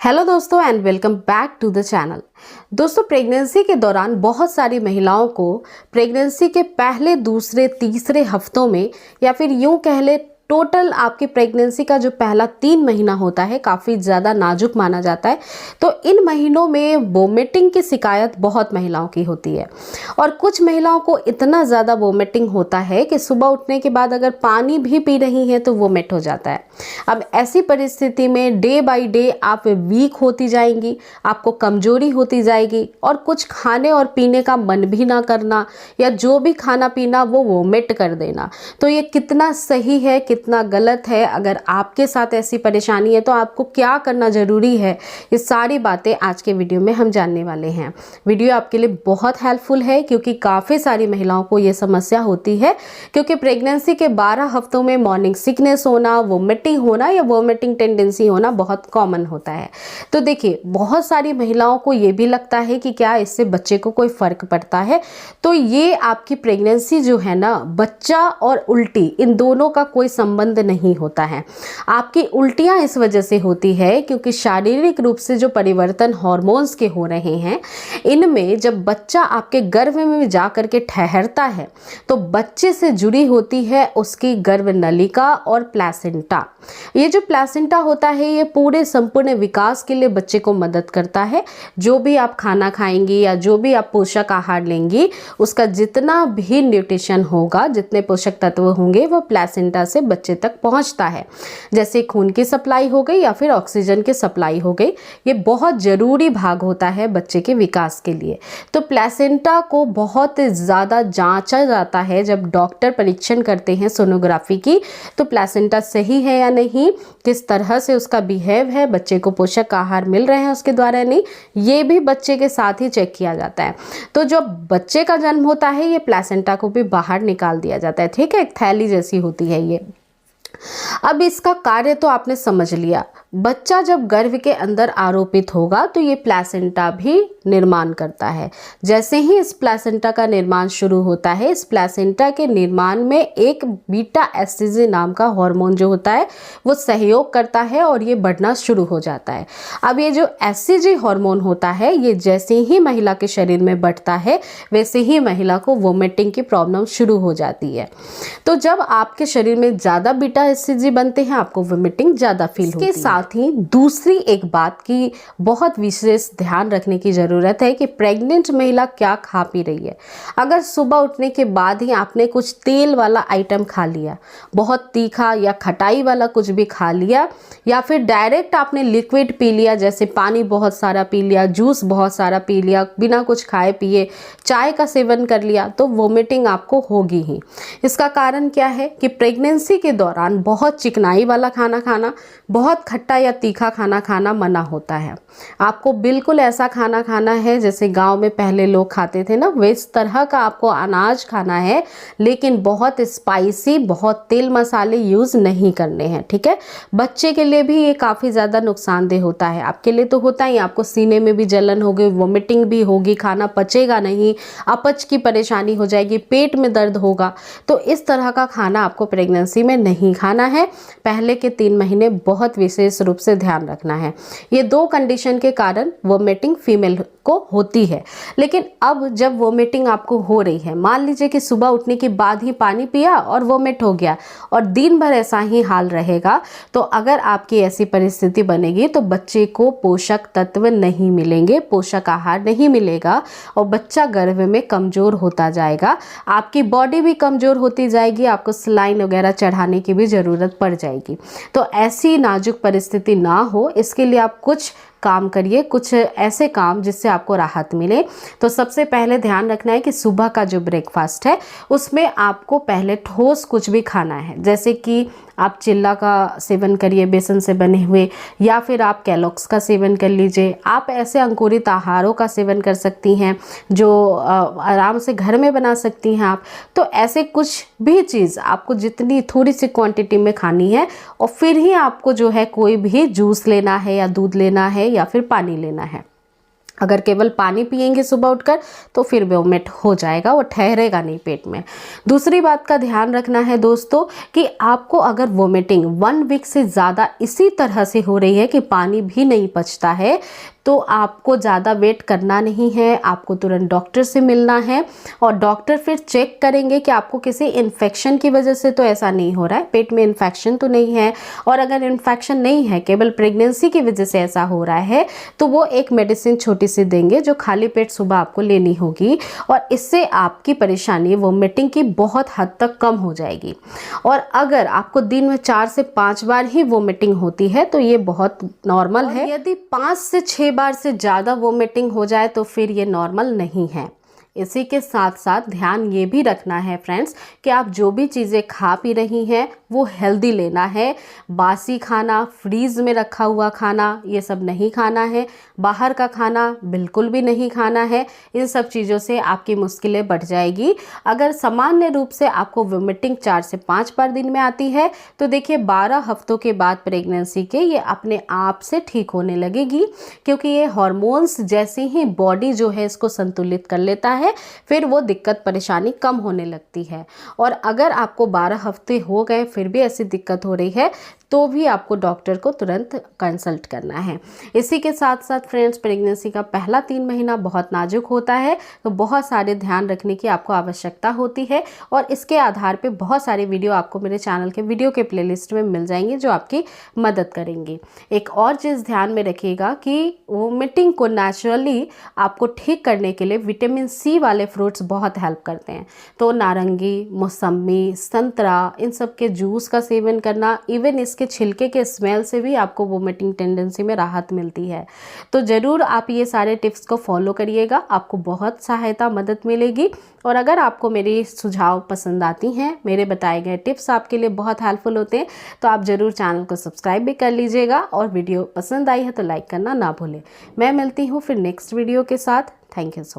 Hello दोस्तों and welcome back to the channel. दोस्तों, pregnancy के दौरान बहुत सारी महिलाओं को प्रेगनेंसी के पहले, दूसरे, तीसरे हफ्तों में या फिर यूं कह ले टोटल आपकी प्रेगनेंसी का जो पहला 3 महीना होता है काफ़ी ज़्यादा नाजुक माना जाता है। तो इन महीनों में वोमिटिंग की शिकायत बहुत महिलाओं की होती है और कुछ महिलाओं को इतना ज़्यादा वोमिटिंग होता है कि सुबह उठने के बाद अगर पानी भी पी रही हैं तो वोमिट हो जाता है। अब ऐसी परिस्थिति में डे बाय डे आप वीक होती जाएंगी, आपको कमजोरी होती जाएगी और कुछ खाने और पीने का मन भी ना करना या जो भी खाना पीना वो वोमिट कर देना। तो ये कितना सही है, कितना गलत है? अगर आपके साथ ऐसी परेशानी है तो आपको क्या करना ज़रूरी है, ये सारी बातें आज के वीडियो में हम जानने वाले हैं। वीडियो आपके लिए बहुत हेल्पफुल है क्योंकि काफ़ी सारी महिलाओं को ये समस्या होती है क्योंकि प्रेगनेंसी के 12 हफ्तों में मॉर्निंग सिकनेस होना, वोमिटिंग होना या वोमिटिंग टेंडेंसी होना बहुत कॉमन होता है। तो देखिए, बहुत सारी महिलाओं को ये भी लगता है कि क्या इससे बच्चे को कोई फ़र्क पड़ता है। तो ये आपकी प्रेगनेंसी जो है ना, बच्चा और उल्टी इन दोनों का कोई संबंध नहीं होता है। आपकी उल्टियां इस वजह से होती है क्योंकि शारीरिक रूप से जो परिवर्तन हार्मोन्स के हो रहे हैं, इनमें जब बच्चा आपके गर्भ में जा करके ठहरता है तो बच्चे से जुड़ी होती है उसकी गर्भ नलिका और प्लेसेंटा। ये जो प्लेसेंटा होता है ये पूरे संपूर्ण विकास के लिए बच्चे को मदद करता है। जो भी आप खाना खाएंगी या जो भी आप पोषक आहार लेंगी, उसका जितना भी न्यूट्रिशन होगा, जितने पोषक तत्व होंगे, वो प्लेसेंटा से बच्चे तक पहुंचता है। जैसे खून की सप्लाई हो गई या फिर ऑक्सीजन की सप्लाई हो गई, ये बहुत ज़रूरी भाग होता है बच्चे के विकास के लिए। तो प्लेसेंटा को बहुत ज़्यादा जांचा जाता है। जब डॉक्टर परीक्षण करते हैं सोनोग्राफी की, तो प्लेसेंटा सही है या नहीं, किस तरह से उसका बिहेव है, बच्चे को पोषक आहार मिल रहे हैं उसके द्वारा नहीं, ये भी बच्चे के साथ ही चेक किया जाता है। तो जब बच्चे का जन्म होता है ये प्लेसेंटा को भी बाहर निकाल दिया जाता है। ठीक है, एक थैली जैसी होती है ये। अब इसका कार्य तो आपने समझ लिया। बच्चा जब गर्भ के अंदर आरोपित होगा तो ये प्लेसेंटा भी निर्माण करता है। जैसे ही इस प्लेसेंटा का निर्माण शुरू होता है, इस प्लेसेंटा के निर्माण में एक बीटा एससीजी नाम का हार्मोन जो होता है वो सहयोग करता है और ये बढ़ना शुरू हो जाता है। अब ये जो एससीजी हार्मोन होता है, ये जैसे ही महिला के शरीर में बढ़ता है वैसे ही महिला को वोमिटिंग की प्रॉब्लम शुरू हो जाती है। तो जब आपके शरीर में ज़्यादा बीटा एससीजी बनते हैं, आपको वोमिटिंग ज़्यादा फील होती है। इसके साथ ही दूसरी एक बात की बहुत विशेष ध्यान रखने की ज़रूरत है कि प्रेग्नेंट महिला क्या खा पी रही है। अगर सुबह उठने के बाद ही आपने कुछ तेल वाला आइटम खा लिया, बहुत तीखा या खटाई वाला कुछ भी खा लिया, या फिर डायरेक्ट आपने लिक्विड पी लिया, जैसे पानी बहुत सारा पी लिया, जूस बहुत सारा पी लिया, बिना कुछ खाए पिए चाय का सेवन कर लिया, तो वोमिटिंग आपको होगी ही। इसका कारण क्या है कि प्रेगनेंसी के दौरान बहुत चिकनाई वाला खाना खाना, बहुत खट्टा या तीखा खाना खाना मना होता है। आपको बिल्कुल ऐसा खाना खाना है जैसे गांव में पहले लोग खाते थे ना, इस तरह का आपको अनाज खाना है, लेकिन बहुत स्पाइसी, बहुत तेल मसाले यूज़ नहीं करने हैं। ठीक है, बच्चे के लिए भी ये काफ़ी ज़्यादा नुकसानदेह होता है। आपके लिए तो होता ही, आपको सीने में भी जलन होगी, वोमिटिंग भी होगी, खाना पचेगा नहीं, अपच की परेशानी हो जाएगी, पेट में दर्द होगा। तो इस तरह का खाना आपको प्रेगनेंसी में नहीं खाना है। पहले के 3 महीने बहुत विशेष रूप से ध्यान रखना है। ये 2 कंडीशन के कारण वोमिटिंग फीमेल को होती है। लेकिन अब जब वोमिटिंग आपको हो रही है, मान लीजिए कि सुबह उठने के बाद ही पानी पिया और वोमिट हो गया और दिन भर ऐसा ही हाल रहेगा, तो अगर आपकी ऐसी परिस्थिति बनेगी तो बच्चे को पोषक तत्व नहीं मिलेंगे, पोषक आहार नहीं मिलेगा और बच्चा गर्भ में कमज़ोर होता जाएगा। आपकी बॉडी भी कमज़ोर होती जाएगी, आपको सलाइन वगैरह चढ़ाने की भी ज़रूरत पड़ जाएगी। तो ऐसी नाजुक परिस्थिति ना हो, इसके लिए आप कुछ काम करिए, कुछ ऐसे काम जिससे आपको राहत मिले। तो सबसे पहले ध्यान रखना है कि सुबह का जो ब्रेकफास्ट है उसमें आपको पहले ठोस कुछ भी खाना है। जैसे कि आप चिल्ला का सेवन करिए, बेसन से बने हुए, या फिर आप कैलॉग्स का सेवन कर लीजिए। आप ऐसे अंकुरित आहारों का सेवन कर सकती हैं जो आराम से घर में बना सकती हैं आप। तो ऐसे कुछ भी चीज़ आपको जितनी थोड़ी सी क्वांटिटी में खानी है और फिर ही आपको जो है कोई भी जूस लेना है या दूध लेना है या फिर पानी लेना है। अगर केवल पानी पिएंगे सुबह उठकर तो फिर वोमिट हो जाएगा, वो ठहरेगा नहीं पेट में। दूसरी बात का ध्यान रखना है दोस्तों कि आपको अगर वोमिटिंग 1 वीक से ज़्यादा इसी तरह से हो रही है कि पानी भी नहीं पचता है, तो आपको ज़्यादा वेट करना नहीं है, आपको तुरंत डॉक्टर से मिलना है और डॉक्टर फिर चेक करेंगे कि आपको किसी इन्फेक्शन की वजह से तो ऐसा नहीं हो रहा है, पेट में इन्फेक्शन तो नहीं है। और अगर इन्फेक्शन नहीं है, केवल प्रेगनेंसी की वजह से ऐसा हो रहा है, तो वो एक मेडिसिन छोटी सी देंगे जो खाली पेट सुबह आपको लेनी होगी और इससे आपकी परेशानी वोमिटिंग की बहुत हद तक कम हो जाएगी। और अगर आपको दिन में 4 से 5 बार ही वोमिटिंग होती है तो ये बहुत नॉर्मल है। यदि 5 से 6 बार से ज़्यादा वोमिटिंग हो जाए तो फिर ये नॉर्मल नहीं है। इसी के साथ साथ ध्यान ये भी रखना है फ्रेंड्स कि आप जो भी चीज़ें खा पी रही हैं वो हेल्दी लेना है। बासी खाना, फ्रीज में रखा हुआ खाना, ये सब नहीं खाना है। बाहर का खाना बिल्कुल भी नहीं खाना है। इन सब चीज़ों से आपकी मुश्किलें बढ़ जाएगी। अगर सामान्य रूप से आपको वोमिटिंग 4 से 5 बार दिन में आती है तो देखिए 12 हफ्तों के बाद प्रेगनेंसी के ये अपने आप से ठीक होने लगेगी, क्योंकि ये हार्मोन्स जैसे ही बॉडी जो है इसको संतुलित कर लेता है, फिर वो दिक्कत परेशानी कम होने लगती है। और अगर आपको 12 हफ्ते हो गए फिर भी ऐसी दिक्कत हो रही है तो भी आपको डॉक्टर को तुरंत कंसल्ट करना है। इसी के साथ साथ फ्रेंड्स, प्रेगनेंसी का पहला 3 महीना बहुत नाजुक होता है, तो बहुत सारे ध्यान रखने की आपको आवश्यकता होती है और इसके आधार पे बहुत सारे वीडियो आपको मेरे चैनल के वीडियो के प्लेलिस्ट में मिल जाएंगे जो आपकी मदद करेंगी। एक और चीज़ ध्यान में रखिएगा कि वोमिटिंग को नेचुरली आपको ठीक करने के लिए विटामिन सी वाले फ्रूट्स बहुत हेल्प करते हैं। तो नारंगी, मौसम्मी, संतरा, इन सब के जूस का सेवन करना, इवन इसके छिलके के स्मेल से भी आपको वोमिटिंग टेंडेंसी में राहत मिलती है। तो ज़रूर आप ये सारे टिप्स को फॉलो करिएगा, आपको बहुत सहायता मदद मिलेगी। और अगर आपको मेरी सुझाव पसंद आती हैं, मेरे बताए गए टिप्स आपके लिए बहुत हेल्पफुल होते हैं, तो आप ज़रूर चैनल को सब्सक्राइब भी कर लीजिएगा और वीडियो पसंद आई है तो लाइक करना ना भूलें। मैं मिलती हूँ फिर नेक्स्ट वीडियो के साथ। Thank you so much.